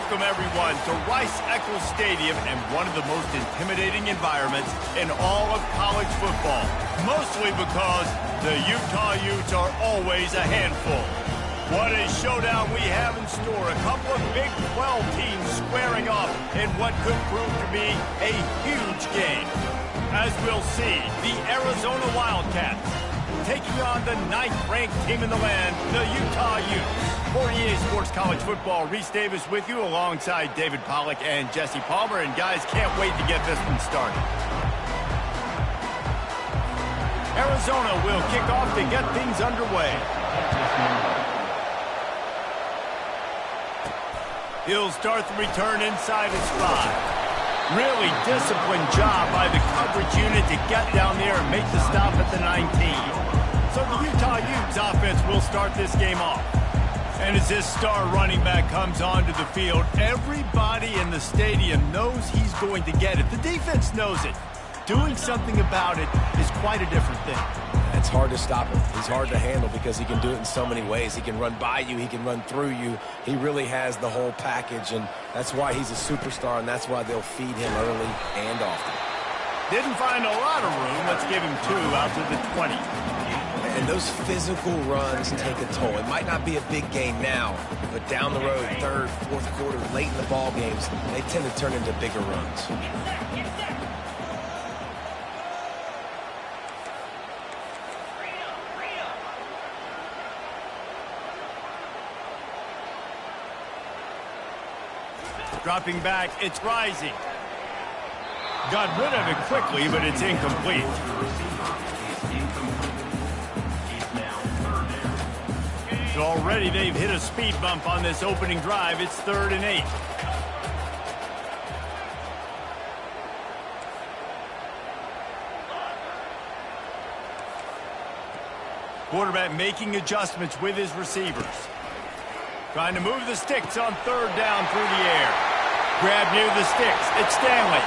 Welcome, everyone, to Rice-Eccles Stadium and one of the most intimidating environments in all of college football, mostly because the Utah Utes are always a handful. What a showdown we have in store. A couple of Big 12 teams squaring off in what could prove to be a huge game. As we'll see, the Arizona Wildcats taking on the 9th-ranked team in the land, the Utah Utes. For EA Sports College Football, Reese Davis with you alongside David Pollack and Jesse Palmer. And guys, can't wait to get this one started. Arizona will kick off to get things underway. He'll start the return inside his 5. Really disciplined job by the coverage unit to get down there and make the stop at the 19. So the Utah Utes offense will start this game off. And as this star running back comes onto the field, everybody in the stadium knows he's going to get it. The defense knows it. Doing something about it is quite a different thing. It's hard to stop him. He's hard to handle because he can do it in so many ways. He can run by you. He can run through you. He really has the whole package, and that's why he's a superstar, and that's why they'll feed him early and often. Didn't find a lot of room. Let's give him 2 out to the 20. And those physical runs take a toll. It might not be a big gain now, but down the road, 3rd, 4th quarter, late in the ball games, they tend to turn into bigger runs. Dropping back, it's Rising. Got rid of it quickly, but it's incomplete. So already they've hit a speed bump on this opening drive. It's 3rd and 8. Quarterback making adjustments with his receivers. Trying to move the sticks on 3rd down through the air. Grab near the sticks. It's Stanley.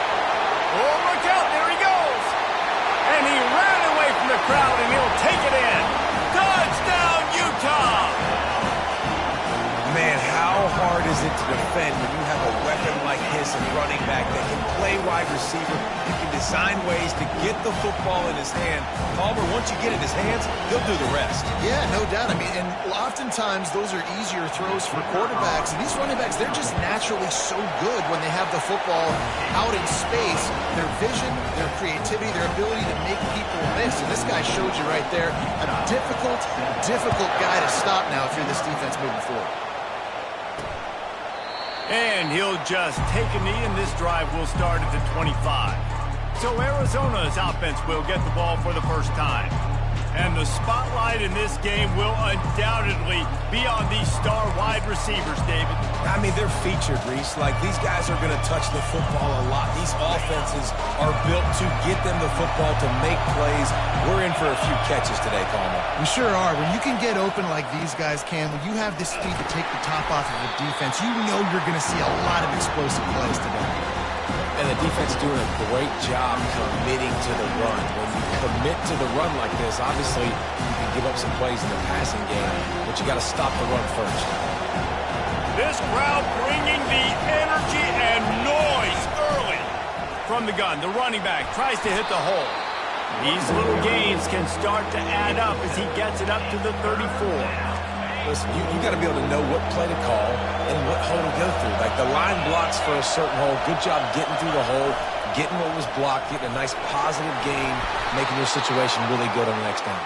Oh, look out. There he goes. And he ran away from the crowd, and he'll take it in. Touchdown, Utah. Man, how hard is it to defend when you have a weapon like this, a running back that can play wide receiver? You can design ways to get the football in his hand. Palmer, once you get it in his hands, he'll do the rest. Yeah, no doubt. I mean, and oftentimes those are easier throws for quarterbacks. And these running backs, they're just naturally so good when they have the football out in space. Their vision, their creativity, their ability to make people miss. And this guy showed you right there, a difficult guy to stop now if you're this defense moving forward. And he'll just take a knee, and this drive will start at the 25. So Arizona's offense will get the ball for the first time. And the spotlight in this game will undoubtedly be on these star wide receivers, David. I mean, they're featured, Reese. Like, these guys are going to touch the football a lot. These offenses are built to get them the football, to make plays. We're in for a few catches today, Palmer. We sure are. When you can get open like these guys can, when you have this speed to take the top off of a defense, you know you're going to see a lot of explosive plays today. And the defense doing a great job committing to the run. When you commit to the run like this, obviously you can give up some plays in the passing game, but you got to stop the run first. This crowd bringing the energy and noise early. From the gun, the running back tries to hit the hole. These little gains can start to add up as he gets it up to the 34. Listen, you got to be able to know what play to call and what hole to go through. Like, the line blocks for a certain hole. Good job getting through the hole, getting what was blocked, getting a nice positive gain, making your situation really good on the next down.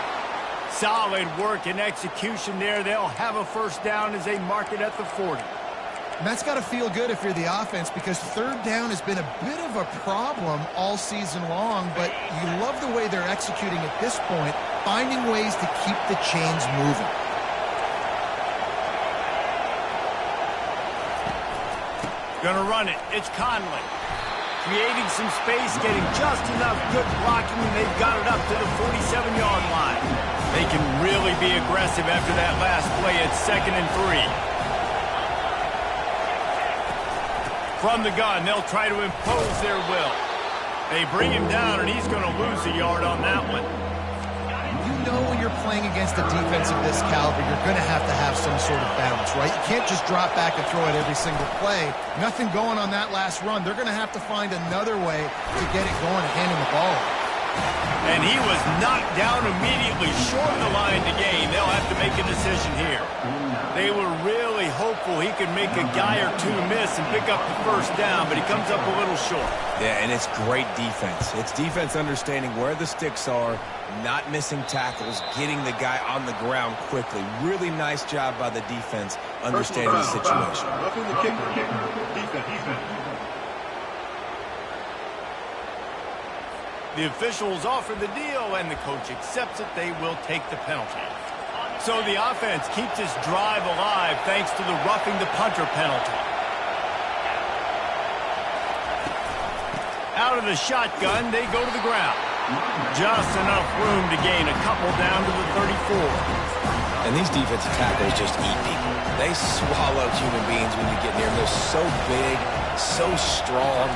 Solid work and execution there. They'll have a first down as they mark it at the 40. And that's got to feel good if you're the offense, because 3rd down has been a bit of a problem all season long, but you love the way they're executing at this point, finding ways to keep the chains moving. Gonna run it. It's Conley. Creating some space, getting just enough good blocking, and they've got it up to the 47-yard line. They can really be aggressive after that last play. It's 2nd and 3. From the gun, they'll try to impose their will. They bring him down, and he's going to lose a yard on that one. You know when you're playing against a defense of this caliber, you're going to have some sort of balance, right? You can't just drop back and throw it every single play. Nothing going on that last run. They're going to have to find another way to get it going and hand him the ball. And he was knocked down immediately short of the line to gain. They'll have to make a decision here. They were really hopeful he could make a guy or two miss and pick up the first down, but he comes up a little short. Yeah, and it's great defense. It's defense understanding where the sticks are, not missing tackles, getting the guy on the ground quickly. Really nice job by the defense understanding the situation. Roughing the kicker. Defense. The officials offer the deal, and the coach accepts it. They will take the penalty. So the offense keeps its drive alive thanks to the roughing the punter penalty. Out of the shotgun, they go to the ground. Just enough room to gain a couple down to the 34. And these defensive tackles just eat people. They swallow human beings when you get near them. They're so big, so strong.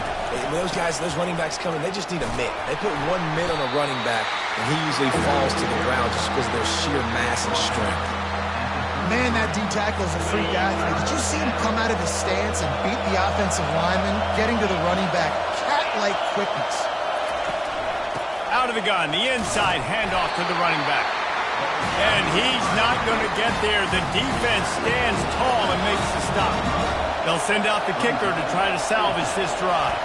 Those guys, those running backs coming, they just need a mitt. They put one mitt on a running back, and he usually falls to the ground just because of their sheer mass and strength. Man, that D-tackle is a freak athlete. Did you see him come out of his stance and beat the offensive lineman, getting to the running back? Cat-like quickness. Out of the gun, the inside handoff to the running back. And he's not going to get there. The defense stands tall and makes the stop. They'll send out the kicker to try to salvage this drive.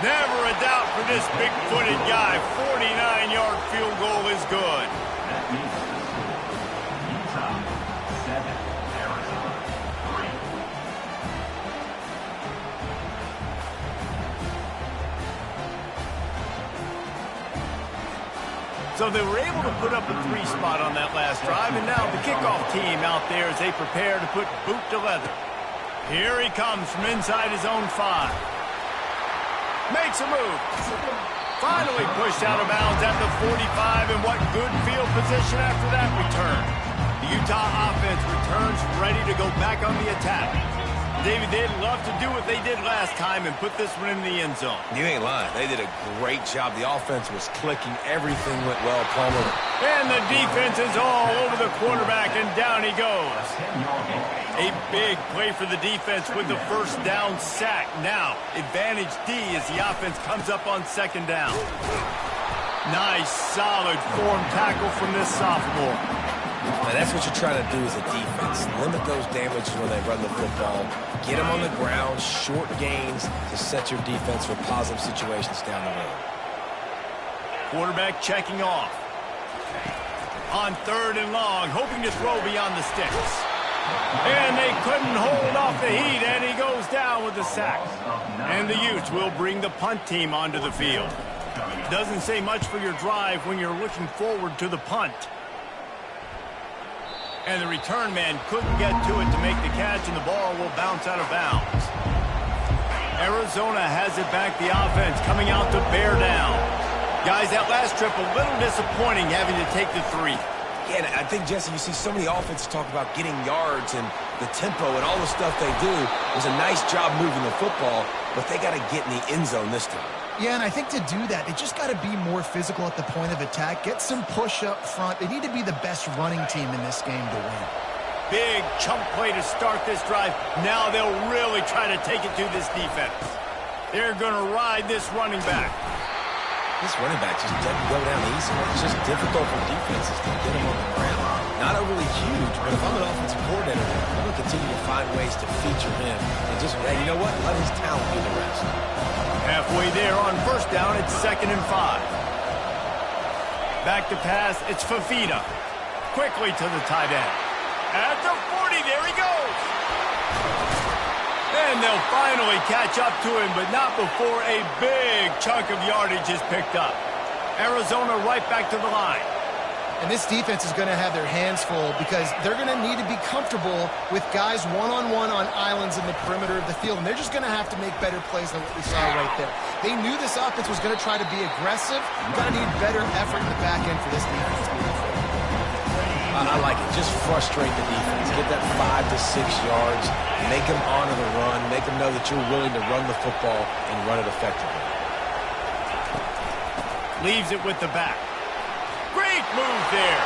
Never a doubt for this big-footed guy. 49-yard field goal is good. That means Utah 7, Arizona 3. So they were able to put up a 3 spot on that last drive, and now the kickoff team out there as they prepare to put boot to leather. Here he comes from inside his own 5. Makes a move. Finally pushed out of bounds at the 45, and what good field position after that return. The Utah offense returns ready to go back on the attack. David, they'd love to do what they did last time and put this one in the end zone. You ain't lying. They did a great job. The offense was clicking. Everything went well, Palmer. And the defense is all over the quarterback, and down he goes. A big play for the defense with the first down sack. Now, advantage D as the offense comes up on second down. Nice, solid form tackle from this sophomore. Now, that's what you're trying to do as a defense. Limit those damages when they run the football. Get them on the ground, short gains to set your defense for positive situations down the road. Quarterback checking off. On 3rd and long, hoping to throw beyond the sticks. And they couldn't hold off the heat, and he goes down with the sack. And the Utes will bring the punt team onto the field. Doesn't say much for your drive when you're looking forward to the punt. And the return man couldn't get to it to make the catch, and the ball will bounce out of bounds. Arizona has it back, the offense coming out to bear down. Guys, that last trip a little disappointing having to take the 3. Yeah, and I think, Jesse, you see so many offenses talk about getting yards and the tempo and all the stuff they do. It was a nice job moving the football, but they got to get in the end zone this time. Yeah, and I think to do that, they just got to be more physical at the point of attack. Get some push up front. They need to be the best running team in this game to win. Big chunk play to start this drive. Now they'll really try to take it to this defense. They're going to ride this running back. This running back just doesn't go down easy. It's just difficult for defenses to get him on the ground. Not overly huge, but if I'm an offensive coordinator, I'm going to continue to find ways to feature him. And just, hey, you know what? Let his talent do the rest. Halfway there on first down, it's 2nd and 5. Back to pass, it's Fafita. Quickly to the tight end. At the 40, there he goes. And they'll finally catch up to him, but not before a big chunk of yardage is picked up. Arizona right back to the line. And this defense is going to have their hands full because they're going to need to be comfortable with guys one-on-one on islands in the perimeter of the field. And they're just going to have to make better plays than what we saw right there. They knew this offense was going to try to be aggressive. Going to need better effort in the back end for this defense. I like it. Just frustrate the defense. Get that 5 to 6 yards. Make them honor the run. Make them know that you're willing to run the football and run it effectively. Leaves it with the back. move there.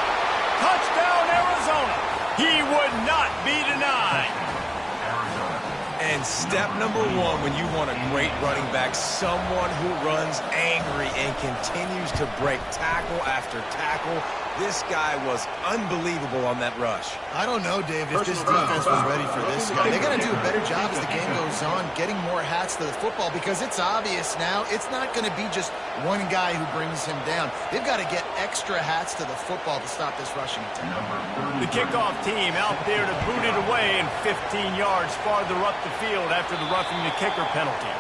Touchdown, Arizona. He would not be denied. And step number one when you want a great running back, someone who runs angry and continues to break tackle after tackle. This guy was unbelievable on that rush. I don't know, Dave, if this defense was ready for this guy. They got to do a better job as the game goes on, getting more hats to the football, because it's obvious now it's not going to be just one guy who brings him down. They've got to get extra hats to the football to stop this rushing attack. The kickoff team out there to boot it away and 15 yards farther up the field after the roughing the kicker penalty.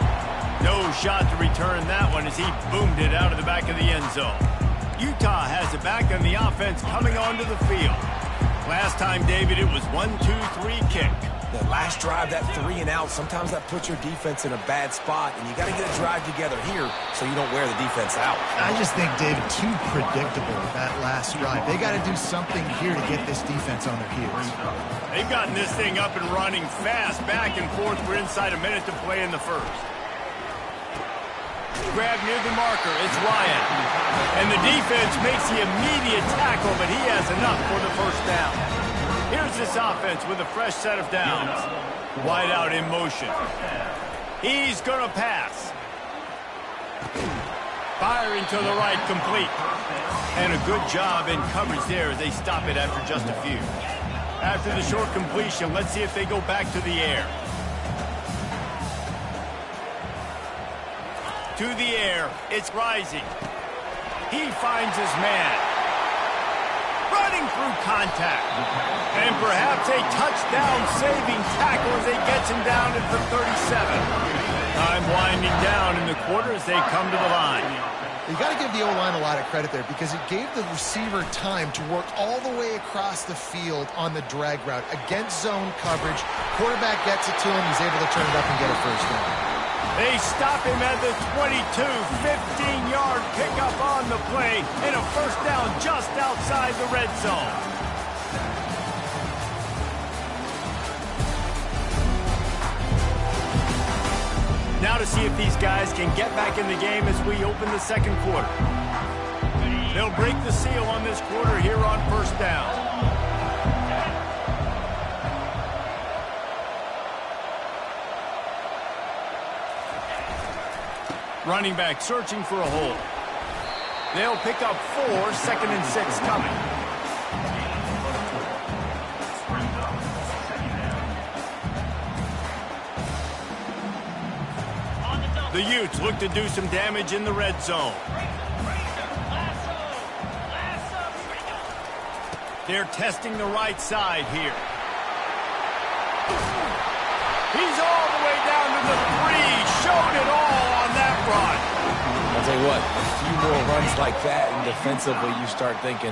No shot to return that one as he boomed it out of the back of the end zone. Utah has it back on the offense coming onto the field. Last time, David, it was 1-2-3 kick. The last drive, that 3 and out, sometimes that puts your defense in a bad spot, and you got to get a drive together here so you don't wear the defense out. I just think, David, too predictable that last drive. They got to do something here to get this defense on their heels. They've gotten this thing up and running fast, back and forth. We're inside a minute to play in the first. Grab near the marker, it's Ryan. And the defense makes the immediate tackle, but he has enough for the first down. Here's this offense with a fresh set of downs. Wide out in motion. He's gonna pass. Firing to the right, complete. And a good job in coverage there as they stop it after just a few. After the short completion, let's see if they go back to the air. To the air, it's Rising. He finds his man. Running through contact. And perhaps a touchdown-saving tackle as they gets him down at the 37. Time winding down in the quarter as they come to the line. You got to give the O-line a lot of credit there because it gave the receiver time to work all the way across the field on the drag route against zone coverage. Quarterback gets it to him. He's able to turn it up and get a first down. They stop him at the 22, 15-yard pickup on the play, and a first down just outside the red zone. Now to see if these guys can get back in the game as we open the second quarter. They'll break the seal on this quarter here on first down. Running back searching for a hole. They'll pick up 4, 2nd and 6 coming. The Utes look to do some damage in the red zone. They're testing the right side here. He's all the way down to the 3. Showed it all on that run. I'll tell you what, a few more runs like that, and defensively you start thinking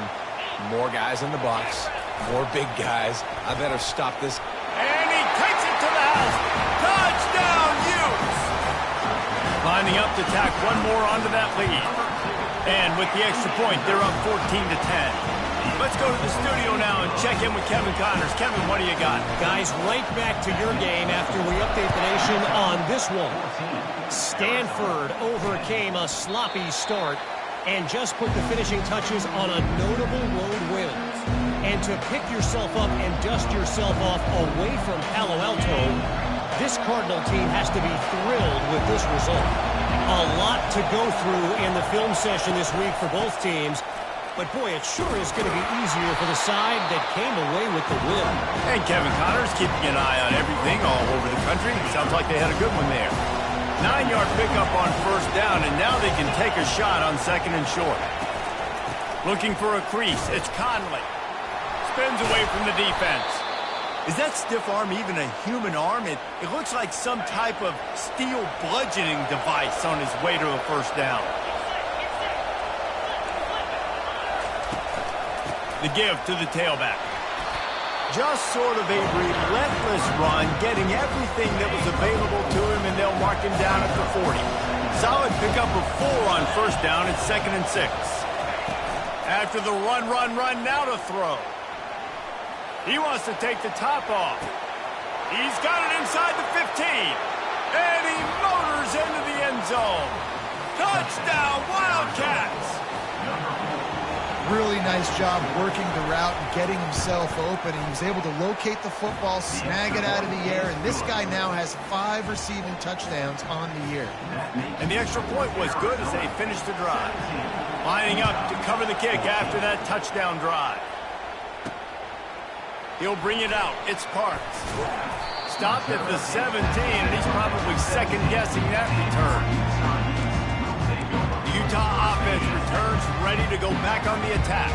more guys in the box, more big guys. I better stop this. And he takes it to the house. Touchdown, Utes! Lining up to tack one more onto that lead. And with the extra point, they're up 14-10. Let's go to the studio now and check in with Kevin Connors. Kevin, what do you got? Guys, right back to your game after we update the nation on this one. Stanford overcame a sloppy start and just put the finishing touches on a notable road win. And to pick yourself up and dust yourself off away from Palo Alto, this Cardinal team has to be thrilled with this result. A lot to go through in the film session this week for both teams. But, boy, it sure is going to be easier for the side that came away with the win. And Kevin Connors keeping an eye on everything all over the country. Sounds like they had a good one there. 9-yard pickup on first down, and now they can take a shot on 2nd and short. Looking for a crease. It's Conley. Spins away from the defense. Is that stiff arm even a human arm? It looks like some type of steel bludgeoning device on his way to a first down. The give to the tailback. Just sort of a relentless run, getting everything that was available to him, and they'll mark him down at the 40. Solid pickup of 4 on first down at 2nd and 6. After the run, now to throw. He wants to take the top off. He's got it inside the 15. And he motors into the end zone. Touchdown, Wildcats! really nice job working the route and getting himself open. He was able to locate the football, snag it out of the air, and this guy now has 5 receiving touchdowns on the year. And the extra point was good as they finished the drive. Lining up to cover the kick after that touchdown drive. He'll bring it out. It's Parks. Stopped at the 17, and he's probably second-guessing that return. The Utah offense returns ready to go back on the attack.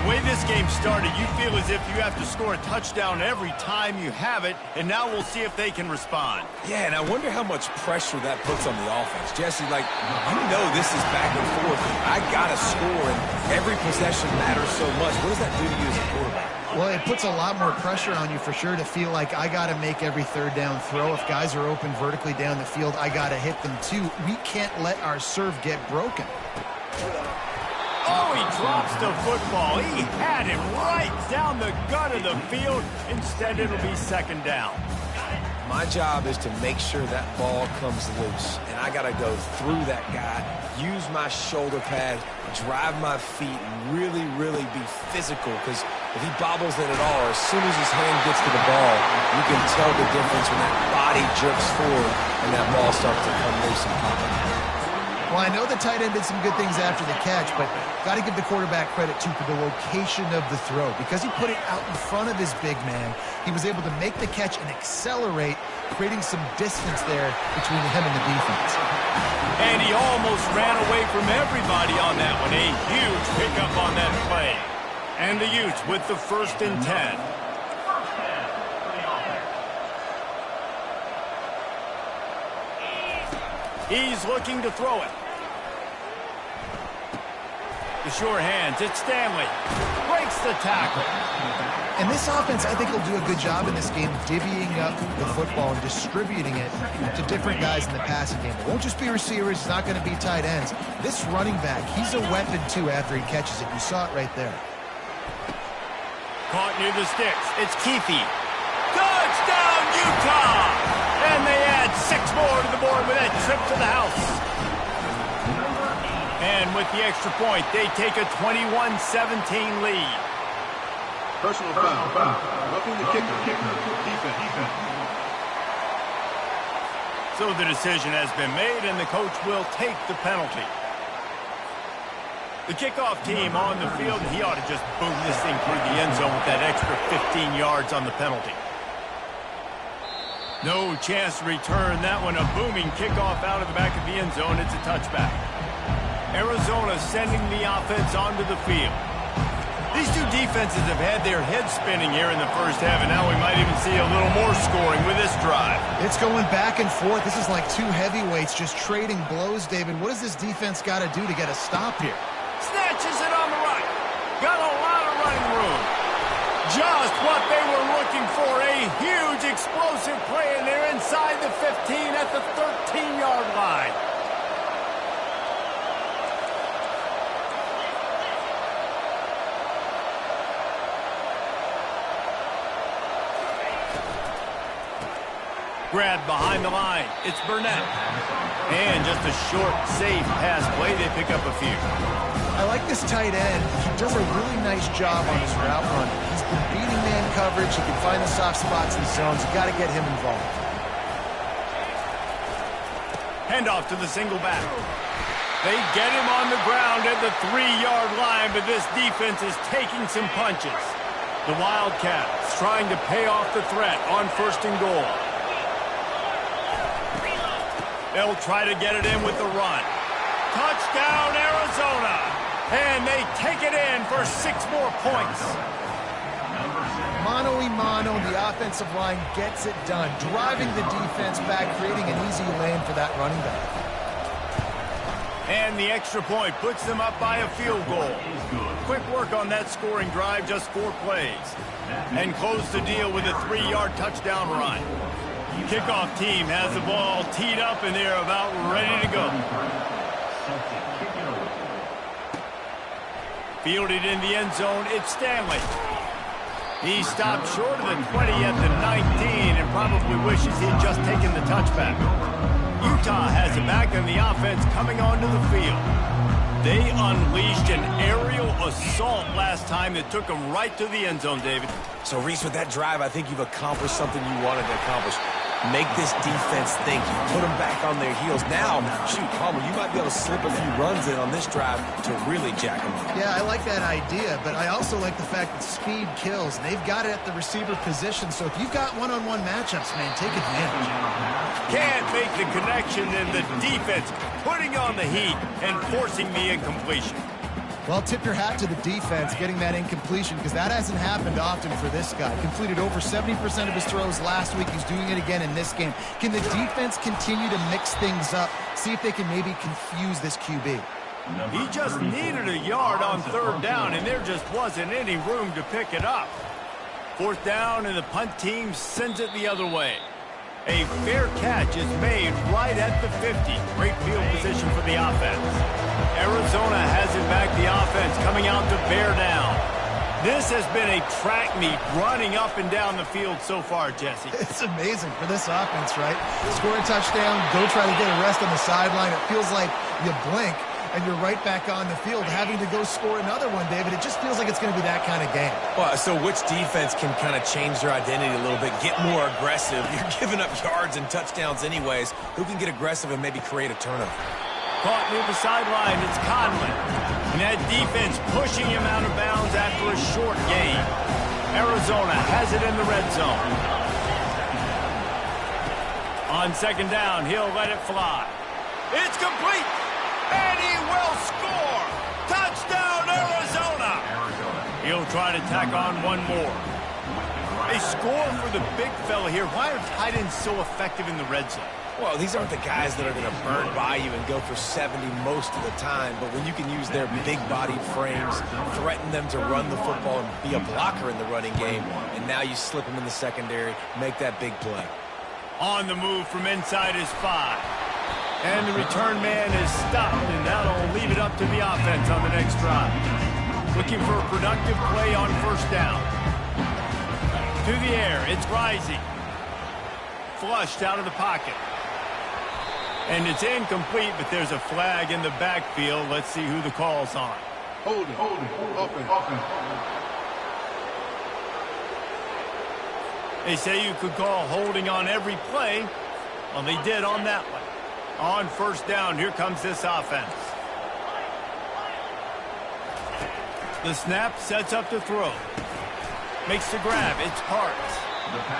The way this game started, you feel as if you have to score a touchdown every time you have it, and now we'll see if they can respond. Yeah, and I wonder how much pressure that puts on the offense. Jesse, like, you know this is back and forth. I got to score, and every possession matters so much. What does that do to you as a quarterback? Well, it puts a lot more pressure on you for sure to feel like I got to make every third down throw. If guys are open vertically down the field, I got to hit them too. We can't let our serve get broken. Oh, he drops the football. He had him right down the gut of the field. Instead, it'll be second down. My job is to make sure that ball comes loose, and I got to go through that guy, use my shoulder pad, drive my feet, and really, really be physical, because if he bobbles it at all, as soon as his hand gets to the ball, you can tell the difference when that body jerks forward and that ball starts to come loose and pop. Well, I know the tight end did some good things after the catch, but got to give the quarterback credit, too, for the location of the throw. Because he put it out in front of his big man, he was able to make the catch and accelerate, creating some distance there between him and the defense. And he almost ran away from everybody on that one. A huge pickup on that play. And the Utes with the 1st and 10. He's looking to throw it. The sure hands, it's Stanley. Breaks the tackle. And this offense, I think, will do a good job in this game divvying up the football and distributing it to different guys in the passing game. It won't just be receivers. It's not going to be tight ends. This running back, he's a weapon, too, after he catches it. You saw it right there. Caught near the sticks. It's Keefe. Touchdown, Utah! And they add 6 more to the board with that trip to the house. And with the extra point, they take a 21-17 lead. Personal foul. Roughing the kicker. Defense. So the decision has been made, and the coach will take the penalty. The kickoff team on the field, he ought to just boom this thing through the end zone with that extra 15 yards on the penalty. No chance to return that one. A booming kickoff out of the back of the end zone. It's a touchback. Arizona sending the offense onto the field. These two defenses have had their heads spinning here in the first half, and now we might even see a little more scoring with this drive. It's going back and forth. This is like two heavyweights just trading blows, David. What does this defense got to do to get a stop here? Snatches it on the right. Got a lot of running room. Just what they were looking for. A huge explosive play, and they're inside the 15 at the 13-yard line. Grabbed behind the line. It's Burnett. And just a short, safe pass play. They pick up a few. I like this tight end. He does a really nice job on his route run. He's been beating man coverage. He can find the soft spots in the zones. You got to get him involved. Handoff to the single back. They get him on the ground at the 3-yard line, but this defense is taking some punches. The Wildcats trying to pay off the threat on 1st and goal. They'll try to get it in with the run. Touchdown, Arizona! And they take it in for 6 more points. Mano-a-mano, the offensive line gets it done, driving the defense back, creating an easy lane for that running back. And the extra point puts them up by a field goal. Quick work on that scoring drive, just 4 plays. And close the deal with a 3-yard touchdown run. Kickoff team has the ball teed up, and they're about ready to go. Fielded in the end zone, it's Stanley. He stopped short of the 20 at the 19 and probably wishes he'd just taken the touchback. Utah has it back, and the offense coming onto the field. They unleashed an aerial assault last time that took them right to the end zone, David. So, Reese, with that drive, I think you've accomplished something you wanted to accomplish. Make this defense think. You put them back on their heels. Now, shoot, Palmer, you might be able to slip a few runs in on this drive to really jack them up. Yeah, I like that idea, but I also like the fact that speed kills. They've got it at the receiver position, so if you've got one-on-one matchups, man, take advantage. Can't make the connection, and the defense putting on the heat and forcing the incompletion. Well, tip your hat to the defense getting that incompletion because that hasn't happened often for this guy. Completed over 70% of his throws last week. He's doing it again in this game. Can the defense continue to mix things up? See if they can maybe confuse this QB. He just needed a yard on third down, and there just wasn't any room to pick it up. Fourth down, and the punt team sends it the other way. A fair catch is made right at the 50. Great field position for the offense. Arizona has it back, the offense coming out to bear down. This has been a track meet running up and down the field so far, Jesse. It's amazing for this offense, right? Score a touchdown, go try to get a rest on the sideline. It feels like you blink and you're right back on the field having to go score another one, David. It just feels like it's going to be that kind of game. Well, so which defense can kind of change their identity a little bit, get more aggressive? You're giving up yards and touchdowns anyways. Who can get aggressive and maybe create a turnover? Caught near the sideline, it's Conlon. And that defense pushing him out of bounds after a short gain. Arizona has it in the red zone. On second down, he'll let it fly. It's complete, and he will score. Touchdown, Arizona. He'll try to tack on one more. A score for the big fella here. Why are tight ends so effective in the red zone? Well, these aren't the guys that are going to burn by you and go for 70 most of the time, but when you can use their big-bodied frames, threaten them to run the football and be a blocker in the running game, and now you slip them in the secondary, make that big play. On the move from inside his 5. And the return man is stopped, and that'll leave it up to the offense on the next drive. Looking for a productive play on first down. To the air, it's Rising. Flushed out of the pocket. And it's incomplete, but there's a flag in the backfield. Let's see who the call's on. Holding, offense. They say you could call holding on every play. Well, they did on that one. On first down, here comes this offense. The snap sets up the throw. Makes the grab. It's Parks.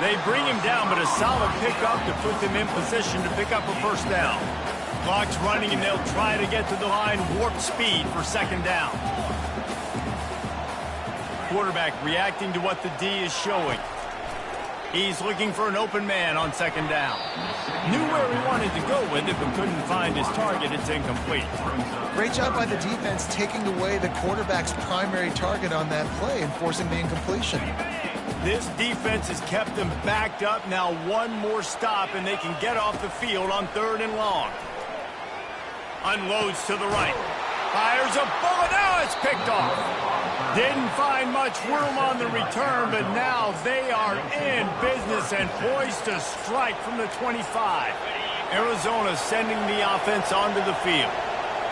They bring him down, but a solid pickup to put them in position to pick up a first down. Clock's running, and they'll try to get to the line warp speed for second down. Quarterback reacting to what the D is showing. He's looking for an open man on second down. Knew where he wanted to go with it, but couldn't find his target. It's incomplete. Great job by the defense taking away the quarterback's primary target on that play and forcing the incompletion. This defense has kept them backed up. Now one more stop, and they can get off the field on third and long. Unloads to the right. Fires a bullet. Now it's picked off. Didn't find much room on the return, but now they are in business and poised to strike from the 25. Arizona sending the offense onto the field.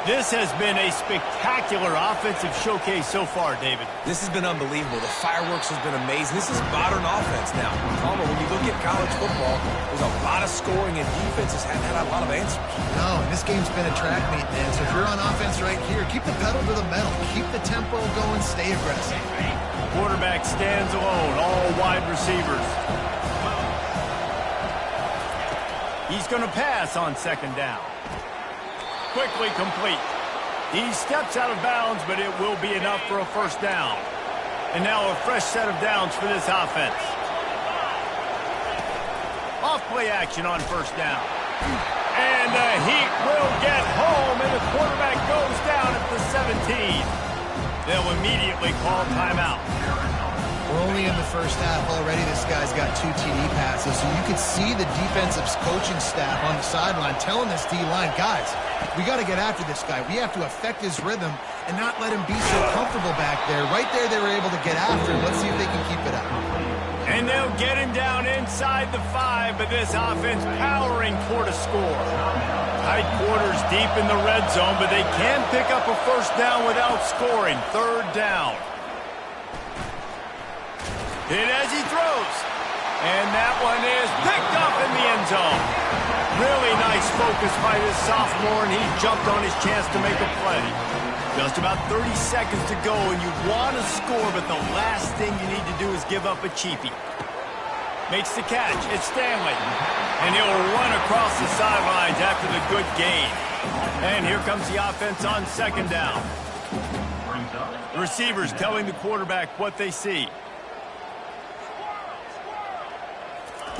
This has been a spectacular offensive showcase so far, David. This has been unbelievable. The fireworks has been amazing. This is modern offense now. Palmer, when you look at college football, there's a lot of scoring, and defenses haven't had a lot of answers. No, and this game's been a track meet, man. So if you're on offense right here, keep the pedal to the metal. Keep the tempo going. Stay aggressive. Quarterback stands alone, all wide receivers. He's going to pass on second down. Quickly complete. He steps out of bounds, but it will be enough for a first down. And now a fresh set of downs for this offense. Off play action on first down. And the Heat will get home, and the quarterback goes down at the 17. They'll immediately call timeout. We're only in the first half already. This guy's got 2 TD passes, so you could see the defensive coaching staff on the sideline telling this D-line, guys, we got to get after this guy. We have to affect his rhythm and not let him be so comfortable back there. Right there, they were able to get after him. Let's see if they can keep it up. And they'll get him down inside the 5, but this offense powering for to score. Tight quarters deep in the red zone, but they can pick up a first down without scoring. Third down. Hit as he throws. And that one is picked up in the end zone. Really nice focus by this sophomore, and he jumped on his chance to make a play. Just about 30 seconds to go, and you want to score, but the last thing you need to do is give up a cheapie. Makes the catch. It's Stanley. And he'll run across the sidelines after the good gain. And here comes the offense on second down. The receivers telling the quarterback what they see.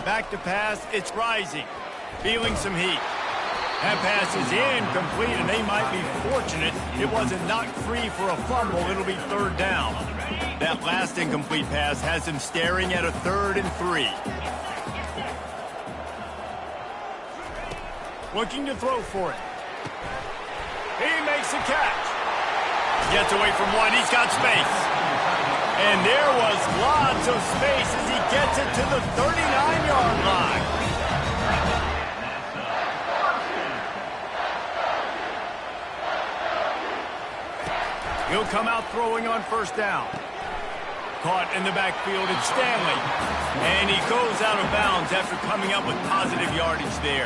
Back to pass. It's Rising. Feeling some heat. That pass is incomplete, and they might be fortunate it wasn't knocked free for a fumble. It'll be third down. That last incomplete pass has him staring at a 3rd and 3. Looking to throw for it. He makes the catch. Gets away from one. He's got space. And there was lots of space as he gets it to the 39-yard line. He'll come out throwing on first down. Caught in the backfield, it's Stanley. And he goes out of bounds after coming up with positive yardage there.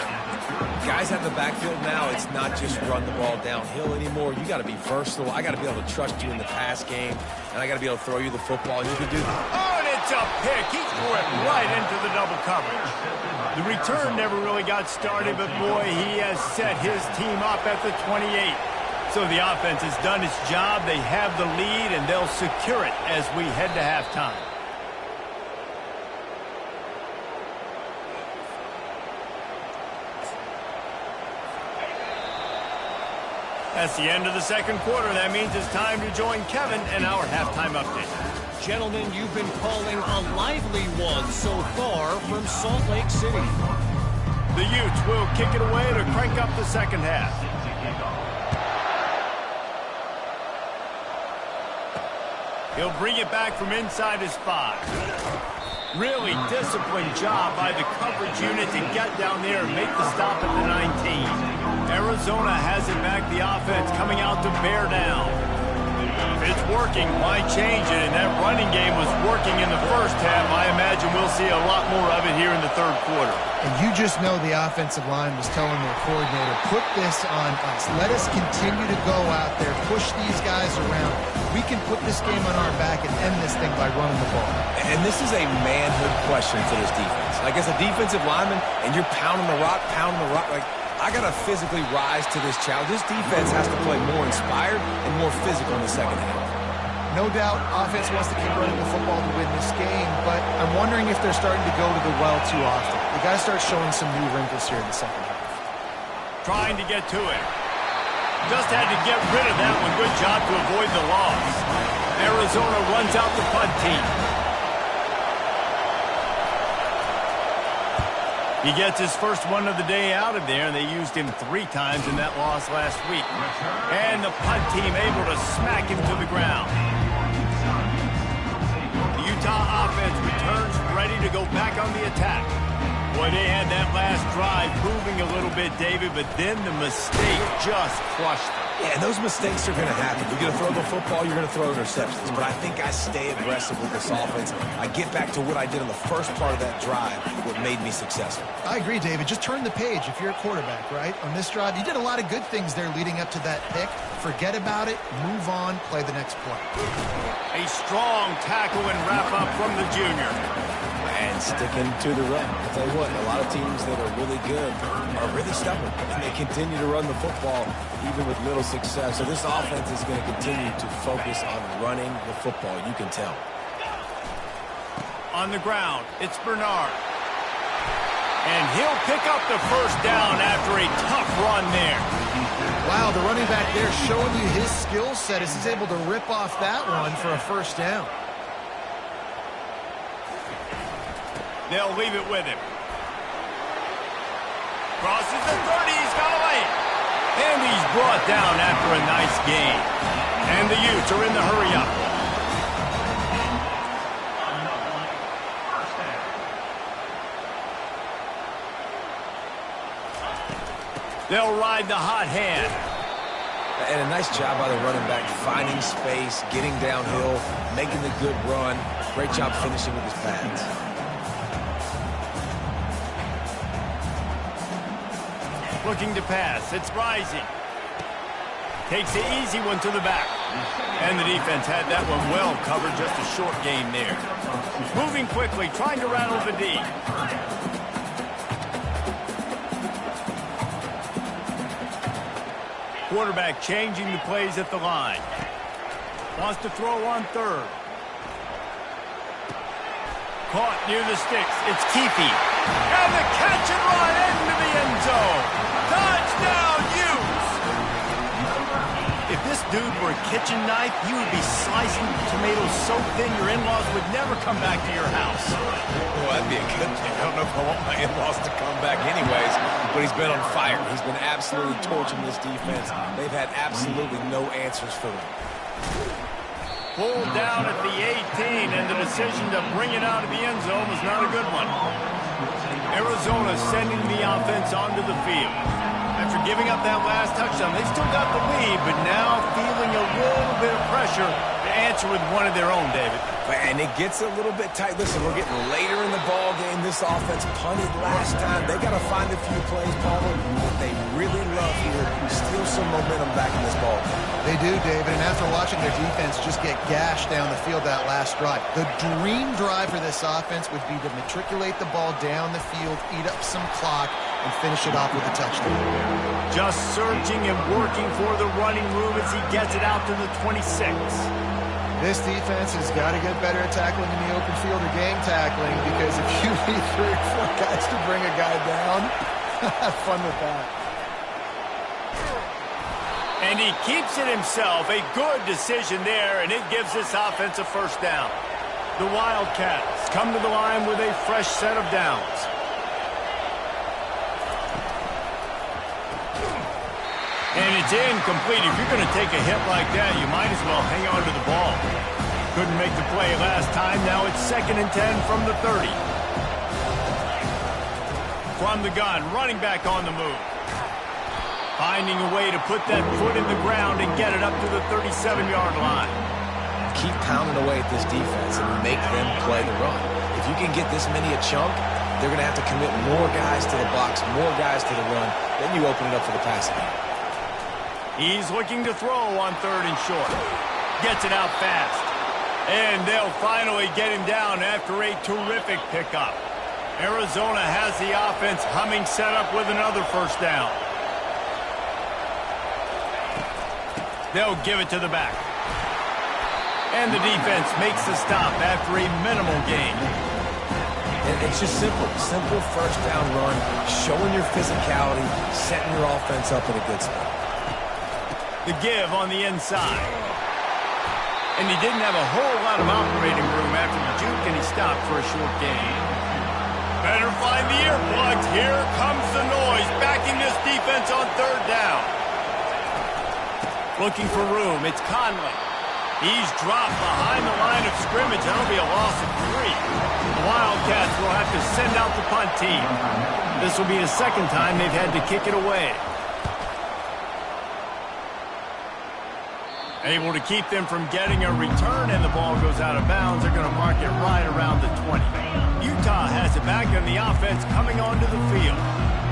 Guys out in the backfield now, it's not just run the ball downhill anymore. You got to be versatile. I got to be able to trust you in the pass game, and I got to be able to throw you the football, and you can do that. Oh, and it's a pick. He threw it right into the double coverage. The return never really got started, but boy, he has set his team up at the 28. So the offense has done its job. They have the lead, and they'll secure it as we head to halftime. That's the end of the second quarter. That means it's time to join Kevin in our halftime update. Gentlemen, you've been calling a lively one so far from Salt Lake City. The Utes will kick it away to crank up the second half. He'll bring it back from inside his 5. Really disciplined job by the coverage unit to get down there and make the stop at the 19. Arizona has it back, the offense coming out to bear down. If it's working, why change it? And that running game was working in the first half. I imagine we'll see a lot more of it here in the third quarter. And you just know the offensive line was telling their coordinator, put this on us. Let us continue to go out there, push these guys around. We can put this game on our back and end this thing by running the ball. And this is a manhood question for this defense. Like, as a defensive lineman, and you're pounding the rock, like, I got to physically rise to this challenge. This defense has to play more inspired and more physical in the second half. No doubt, offense wants to keep running the football to win this game, but I'm wondering if they're starting to go to the well too often. They got to start showing some new wrinkles here in the second half. Trying to get to it. Just had to get rid of that one. Good job to avoid the loss. Arizona runs out the punt team. He gets his first one of the day out of there, and they used him 3 times in that loss last week. And the punt team able to smack him to the ground. The Utah offense returns ready to go back on the attack. Boy, they had that last drive moving a little bit, David, but then the mistake just crushed them. Yeah, and those mistakes are going to happen. You're going to throw the football, you're going to throw interceptions. But I think I stay aggressive with this offense. I get back to what I did on the first part of that drive, what made me successful. I agree, David. Just turn the page if you're a quarterback, right? On this drive, you did a lot of good things there leading up to that pick. Forget about it, move on, play the next play. A strong tackle and wrap-up from the junior. And sticking to the run. I'll tell you what, a lot of teams that are really good are really stubborn, and they continue to run the football even with little success. So this offense is going to continue to focus on running the football. You can tell. On the ground, it's Bernard. And he'll pick up the first down after a tough run there. Wow, the running back there showing you his skill set as he's able to rip off that one for a first down. They'll leave it with him. Crosses the 30, he's got a lane. And he's brought down after a nice gain. And the Utes are in the hurry-up. They'll ride the hot hand. And a nice job by the running back, finding space, getting downhill, making the good run. Great job finishing with his pads. Looking to pass. It's Rising. Takes the easy one to the back. And the defense had that one well covered. Just a short gain there. Moving quickly, trying to rattle the D. Quarterback changing the plays at the line. Wants to throw on third. Caught near the sticks. It's Keefe. And the catch and run into the end zone. Touchdown, Utes! If this dude were a kitchen knife, you would be slicing tomatoes so thin your in-laws would never come back to your house. Well, that'd be a good thing. I don't know if I want my in-laws to come back anyways, but he's been on fire. He's been absolutely torching this defense. They've had absolutely no answers for him. Pulled down at the 18, and the decision to bring it out of the end zone was not a good one. Arizona sending the offense onto the field. After giving up that last touchdown, they still got the lead, but now feeling a little bit of pressure to answer with one of their own, David. And it gets a little bit tight. Listen, we're getting later in the ball game. This offense punted last time. They got to find a few plays, Palmer, that they really love here. Steal some momentum back in this ball game. They do, David, and after watching their defense just get gashed down the field that last drive, the dream drive for this offense would be to matriculate the ball down the field, eat up some clock, and finish it off with a touchdown. Just searching and working for the running room as he gets it out to the 26. This defense has got to get better at tackling in the open field or game tackling, because if you need 3 or 4 guys to bring a guy down, have fun with that. And he keeps it himself. A good decision there, and it gives this offense a first down. The Wildcats come to the line with a fresh set of downs. And it's incomplete. If you're going to take a hit like that, you might as well hang on to the ball. Couldn't make the play last time. Now it's 2nd and 10 from the 30. From the gun, running back on the move. Finding a way to put that foot in the ground and get it up to the 37-yard line. Keep pounding away at this defense and make them play the run. If you can get this many a chunk, they're going to have to commit more guys to the box, more guys to the run. Then you open it up for the passing game. He's looking to throw on 3rd and short. Gets it out fast. And they'll finally get him down after a terrific pickup. Arizona has the offense humming, set up with another first down. They'll give it to the back. And the defense makes the stop after a minimal gain. And it's just simple. Simple first down run, showing your physicality, setting your offense up in a good spot. The give on the inside. And he didn't have a whole lot of operating room after the juke, and he stopped for a short gain. Better find the earplugs. Here comes the noise, backing this defense on 3rd down. Looking for room. It's Conley. He's dropped behind the line of scrimmage. That'll be a loss of 3. The Wildcats will have to send out the punt team. This will be the 2nd time they've had to kick it away. Able to keep them from getting a return, and the ball goes out of bounds. They're going to mark it right around the 20. Utah has it back, and the offense coming onto the field.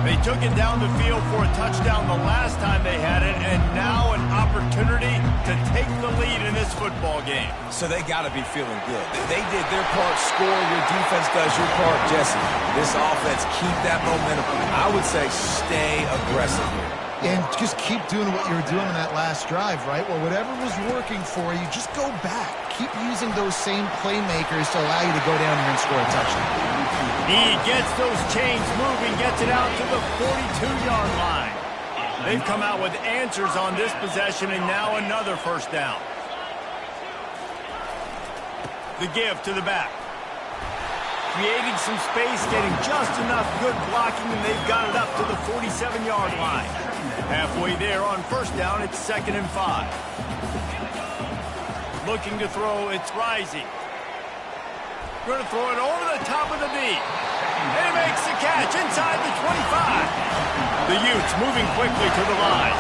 They took it down the field for a touchdown the last time they had it, and now an opportunity to take the lead in this football game. So they got to be feeling good. They did their part, score. Your defense does your part, Jesse. This offense, keep that momentum. I would say stay aggressive here. And just keep doing what you were doing in that last drive, right? Well, whatever was working for you, just go back. Keep using those same playmakers to allow you to go down here and score a touchdown. He gets those chains moving, gets it out to the 42-yard line. They've come out with answers on this possession, and now another first down. The give to the back. Creating some space, getting just enough good blocking, and they've got it up to the 47-yard line. Halfway there on first down, it's 2nd and 5. Looking to throw, it's Rising. Going to throw it over the top of the D. And he makes the catch inside the 25. The Utes moving quickly to the line.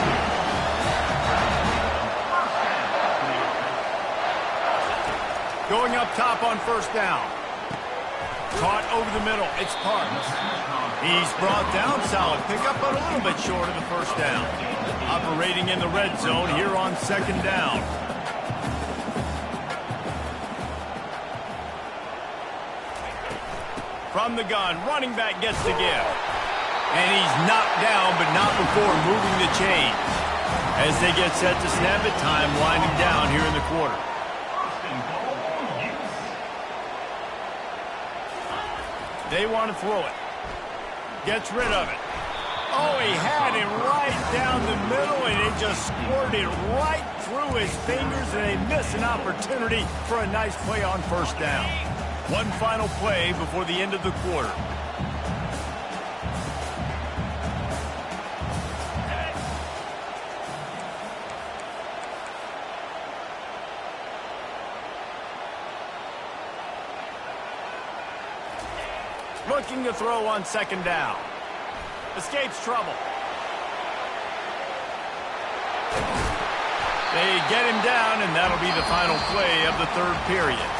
Going up top on first down. Caught over the middle. It's Parks. He's brought down. Solid pickup, but a little bit short of the first down. Operating in the red zone here on second down. From the gun, running back gets the give. And he's knocked down, but not before moving the chains. As they get set to snap it, time winding down here in the quarter. They want to throw it. Gets rid of it. Oh, he had him right down the middle, and it just squirted right through his fingers, and they miss an opportunity for a nice play on first down. One final play before the end of the quarter. Looking to throw on second down. Escapes trouble. They get him down, and that'll be the final play of the third period.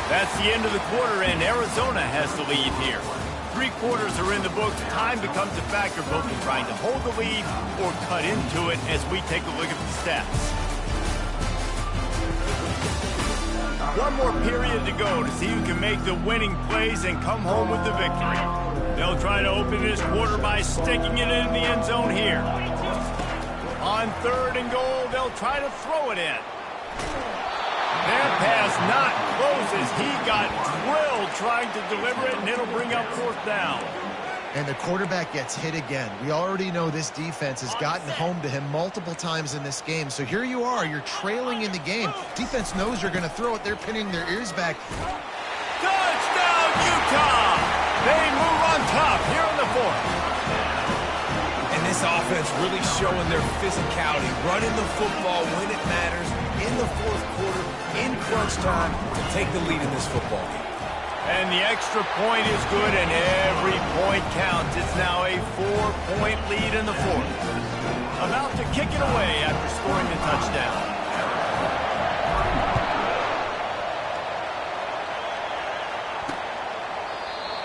That's the end of the quarter, and Arizona has the lead here. 3 quarters are in the books. Time becomes a factor, both in trying to hold the lead or cut into it as we take a look at the stats. One more period to go to see who can make the winning plays and come home with the victory. They'll try to open this quarter by sticking it in the end zone here. On third and goal, they'll try to throw it in. That pass not close as he got drilled trying to deliver it, and it'll bring up fourth down. And the quarterback gets hit again. We already know this defense has gotten home to him multiple times in this game. So here you are. You're trailing in the game. Defense knows you're going to throw it. They're pinning their ears back. Touchdown, Utah! They move on top here in the fourth. And this offense really showing their physicality, running the football when it matters, in the fourth quarter, in crunch time, to take the lead in this football game. And the extra point is good, and every point counts. It's now a 4-point lead in the fourth. About to kick it away after scoring the touchdown.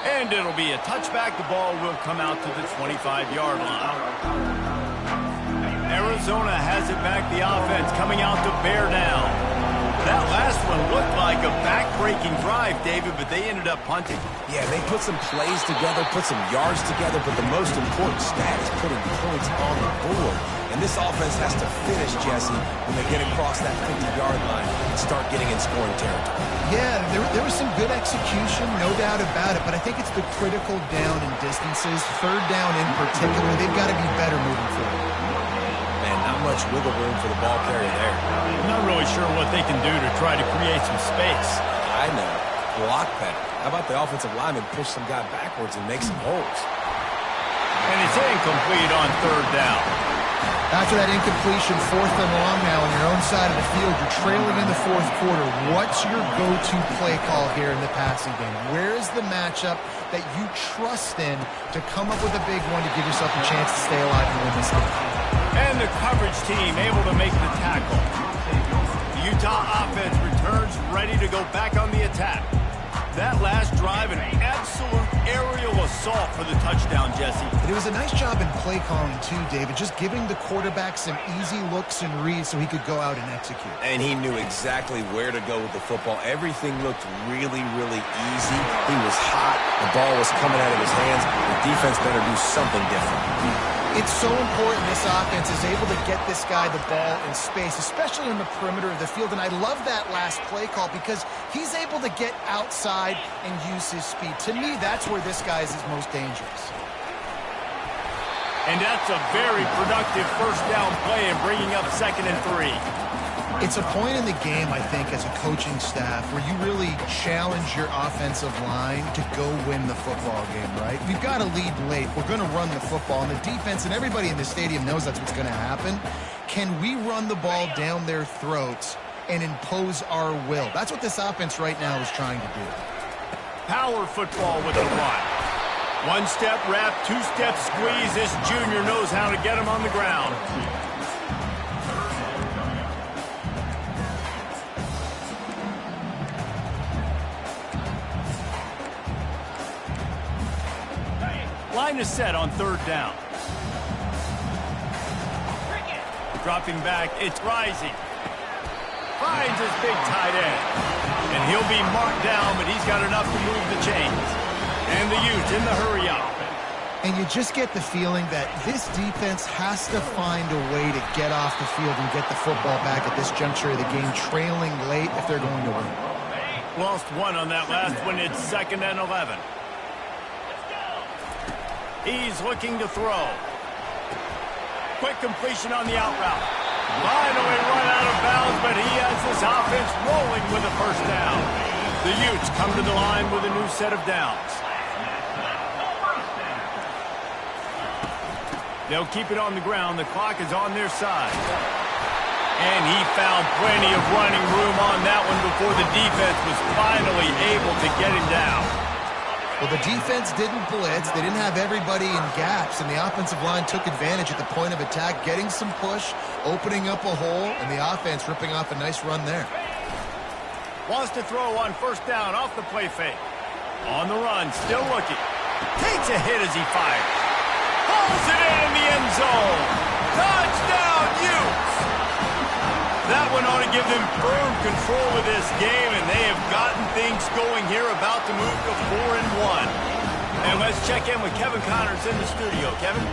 And it'll be a touchback. The ball will come out to the 25-yard line. Arizona has it back. The offense coming out to bear down. That last one looked like a back-breaking drive, David, but they ended up punting. Yeah, they put some plays together, put some yards together, but the most important stat is putting points on the board. And this offense has to finish, Jesse, when they get across that 50-yard line and start getting in scoring territory. Yeah, there was some good execution, no doubt about it, but I think it's the critical down and distances, third down in particular. They've got to be better moving forward. Much wiggle room for the ball carrier there. I'm not really sure what they can do to try to create some space. I know. Block better. How about the offensive lineman push some guy backwards and make some holes? And it's incomplete on third down. After that incompletion, fourth and long now on your own side of the field, you're trailing in the fourth quarter. What's your go-to play call here in the passing game? Where is the matchup that you trust in to come up with a big one to give yourself a chance to stay alive and win this game? And the coverage team able to make the tackle. The Utah offense returns ready to go back on the attack. That last drive, an absolute aerial assault for the touchdown, Jesse. And it was a nice job in play calling too, David, just giving the quarterback some easy looks and reads so he could go out and execute. And he knew exactly where to go with the football. Everything looked really, really easy. He was hot. The ball was coming out of his hands. The defense better do something different. It's so important this offense is able to get this guy the ball in space, especially in the perimeter of the field. And I love that last play call because he's able to get outside and use his speed. To me, that's where this guy is his most dangerous. And that's a very productive first down play and bringing up 2nd and 3. It's a point in the game, I think, as a coaching staff where you really challenge your offensive line to go win the football game, right? We've got to lead late. We're going to run the football, and the defense and everybody in the stadium knows that's what's going to happen. Can we run the ball down their throats and impose our will? That's what this offense right now is trying to do. Power football with the run. One-step wrap, two-step squeeze. This junior knows how to get him on the ground. Line is set on third down. Dropping back, it's Rising. Finds his big tight end. And he'll be marked down, but he's got enough to move the chains. And the Utes in the hurry-up. And you just get the feeling that this defense has to find a way to get off the field and get the football back at this juncture of the game, trailing late if they're going to win. Lost one on that last one. It's 2nd and 11. He's looking to throw. Quick completion on the out route. Finally run out of bounds, but he has this offense rolling with a first down. The Utes come to the line with a new set of downs. They'll keep it on the ground. The clock is on their side. And he found plenty of running room on that one before the defense was finally able to get him down. Well, the defense didn't blitz. They didn't have everybody in gaps, and the offensive line took advantage at the point of attack, getting some push, opening up a hole, and the offense ripping off a nice run there. Wants to throw on first down off the play fake. On the run, still looking. Takes a hit as he fires. Pulls it in the end zone. Touchdown, Utes! That one ought to give them firm control of this game, and they have gotten things going here, about to move to 4-1. And let's check in with Kevin Connors in the studio. Kevin?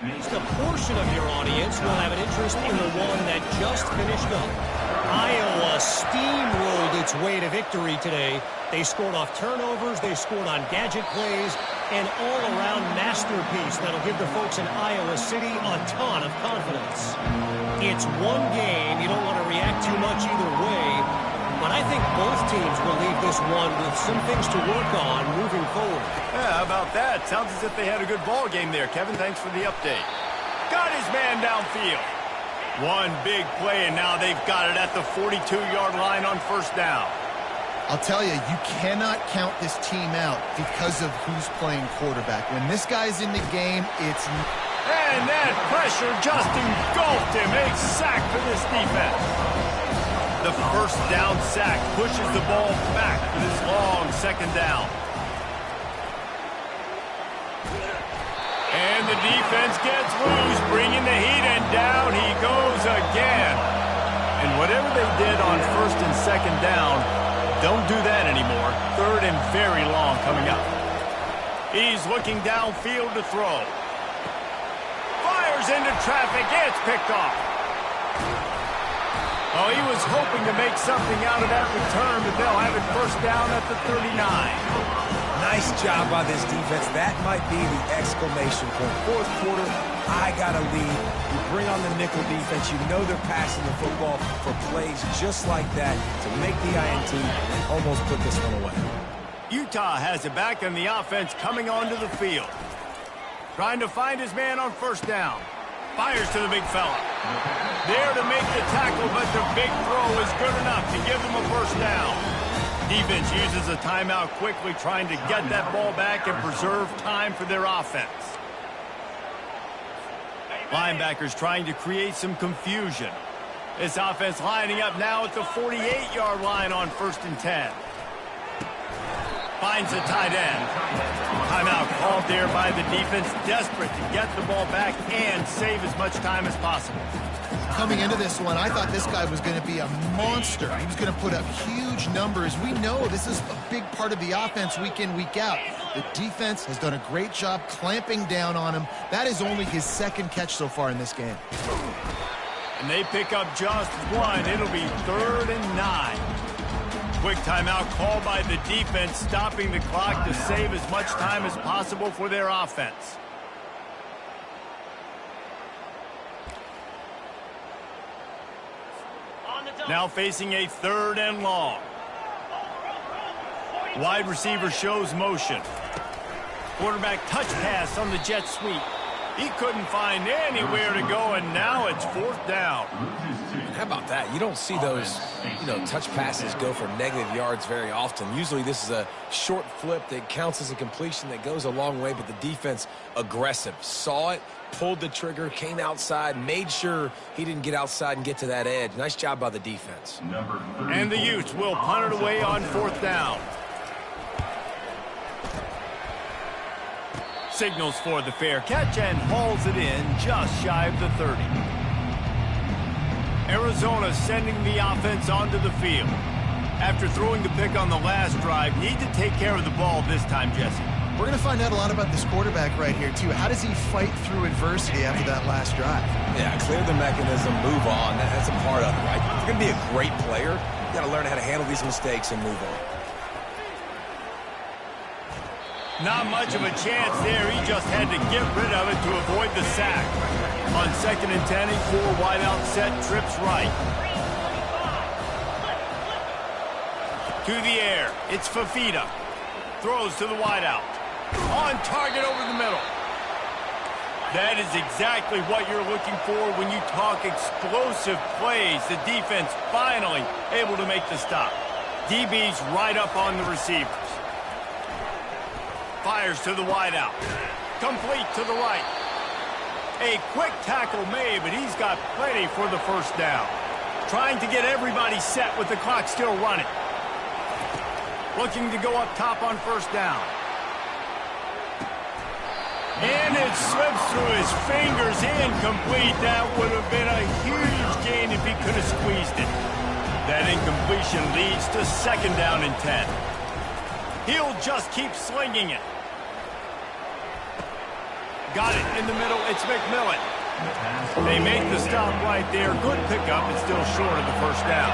Just a portion of your audience will have an interest in the one that just finished up. Iowa steamrolled its way to victory today. They scored off turnovers, they scored on gadget plays, an all-around masterpiece that'll give the folks in Iowa City a ton of confidence. It's one game, you don't want to react too much either way, but I think both teams will leave this one with some things to work on moving forward. Yeah, how about that? Sounds as if they had a good ball game there, Kevin. Thanks for the update. Got his man downfield. One big play, and now they've got it at the 42-yard line on first down. I'll tell you, you cannot count this team out because of who's playing quarterback. When this guy's in the game, it's... And that pressure just engulfed him. A sack for this defense. The first down sack pushes the ball back for this long second down. And the defense gets loose, bringing the heat, and down he goes again. And whatever they did on first and second down, don't do that anymore. Third and very long coming up. He's looking downfield to throw. Fires into traffic. It's picked off. Oh, he was hoping to make something out of that return, but they'll have it first down at the 39. Nice job by this defense. That might be the exclamation point. Fourth quarter, I got a lead. You bring on the nickel defense. You know they're passing the football for plays just like that to make the INT and almost put this one away. Utah has it back, and the offense coming onto the field. Trying to find his man on first down. Fires to the big fella. There to make the tackle, but the big throw is good enough to give them a first down. Defense uses a timeout quickly, trying to get that ball back and preserve time for their offense. Linebackers trying to create some confusion. This offense lining up now at the 48-yard line on first and 10. Finds a tight end. Timeout called there by the defense, desperate to get the ball back and save as much time as possible. Coming into this one, I thought this guy was going to be a monster. He was going to put up huge numbers. We know this is a big part of the offense week in, week out. The defense has done a great job clamping down on him. That is only his second catch so far in this game. And they pick up just one. It'll be 3rd and 9. Quick timeout called by the defense, stopping the clock to save as much time as possible for their offense. Now facing a 3rd and long. Wide receiver shows motion. Quarterback touch pass on the jet sweep. He couldn't find anywhere to go, and now it's 4th down. How about that? You don't see those, touch passes go for negative yards very often. Usually this is a short flip that counts as a completion that goes a long way, but the defense aggressive. Saw it, pulled the trigger, came outside, made sure he didn't get outside and get to that edge. Nice job by the defense. And the Utes will punt it away on 4th down. Signals for the fair catch and hauls it in just shy of the 30. Arizona sending the offense onto the field. After throwing the pick on the last drive, need to take care of the ball this time, Jesse. We're going to find out a lot about this quarterback right here, too. How does he fight through adversity after that last drive? Yeah, clear the mechanism, move on. That's a part of it, right? If you're going to be a great player, you got to learn how to handle these mistakes and move on. Not much of a chance there. He just had to get rid of it to avoid the sack. On 2nd and 10, a 4 wideout set, trips right. To the air, it's Fafita. Throws to the wideout. On target over the middle. That is exactly what you're looking for when you talk explosive plays. The defense finally able to make the stop. DB's right up on the receivers. Fires to the wideout. Complete to the right. A quick tackle made, but he's got plenty for the first down. Trying to get everybody set with the clock still running. Looking to go up top on first down. And it slips through his fingers, incomplete. That would have been a huge gain if he could have squeezed it. That incompletion leads to 2nd down and 10. He'll just keep slinging it. Got it in the middle. It's McMillan. They make the stop right there. Good pickup, but still short of the first down.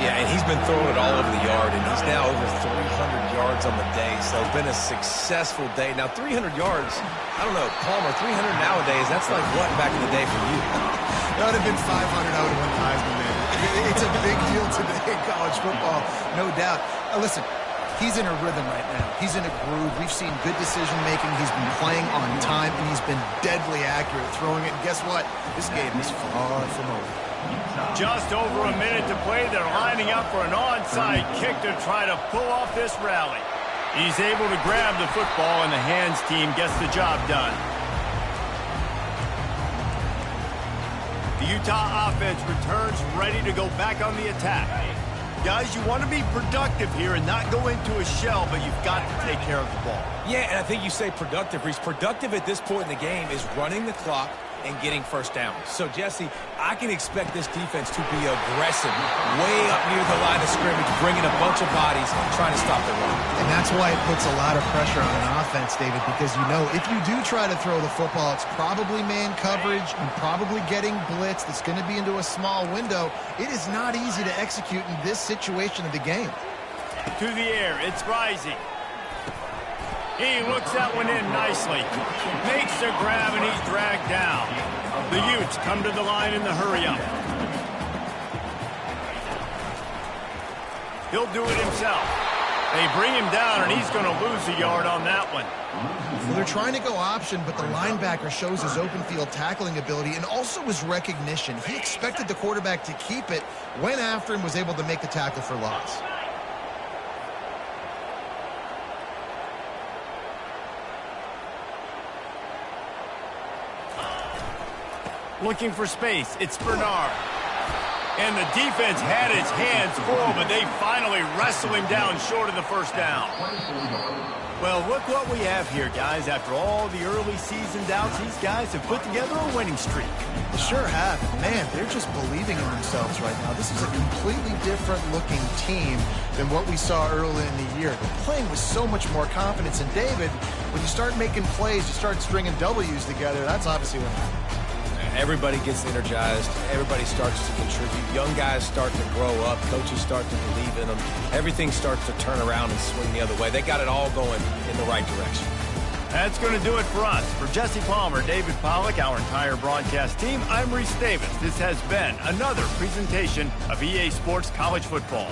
Yeah, and he's been throwing it all over the yard, and he's now over 300 yards on the day. So it's been a successful day. Now, 300 yards, I don't know, Palmer, 300 nowadays, that's like what back in the day for you? That would have been 500. I would have won the Heisman, man. It's a big deal today in college football, no doubt. Listen, he's in a rhythm right now. He's in a groove. We've seen good decision-making. He's been playing on time, and he's been deadly accurate throwing it. And guess what? This game is far from over. Just over a minute to play. They're lining up for an onside kick to try to pull off this rally. He's able to grab the football, and the hands team gets the job done. The Utah offense returns ready to go back on the attack. Guys, you want to be productive here and not go into a shell, but you've got to take care of the ball. Yeah, and I think you say productive, Reese. Productive at this point in the game is running the clock and getting first down. So, Jesse, I can expect this defense to be aggressive, way up near the line of scrimmage, bringing a bunch of bodies, trying to stop the run. And that's why it puts a lot of pressure on an offense, David, because you know if you do try to throw the football, it's probably man coverage and probably getting blitz that's going to be into a small window. It is not easy to execute in this situation of the game. To the air, it's rising. He looks that one in nicely. Makes the grab, and he's dragged down. The Utes come to the line in the hurry-up. He'll do it himself. They bring him down, and he's going to lose a yard on that one. Well, they're trying to go option, but the linebacker shows his open field tackling ability and also his recognition. He expected the quarterback to keep it, went after him, was able to make the tackle for loss. Looking for space. It's Bernard. And the defense had its hands full, but they finally wrestle him down short of the first down. Well, look what we have here, guys. After all the early season doubts, these guys have put together a winning streak. They sure have. Man, they're just believing in themselves right now. This is a completely different looking team than what we saw early in the year. They're playing with so much more confidence. And David, when you start making plays, you start stringing W's together, that's obviously what happens. Everybody gets energized. Everybody starts to contribute. Young guys start to grow up. Coaches start to believe in them. Everything starts to turn around and swing the other way. They got it all going in the right direction. That's going to do it for us. For Jesse Palmer, David Pollack, our entire broadcast team, I'm Reese Davis. This has been another presentation of EA Sports College Football.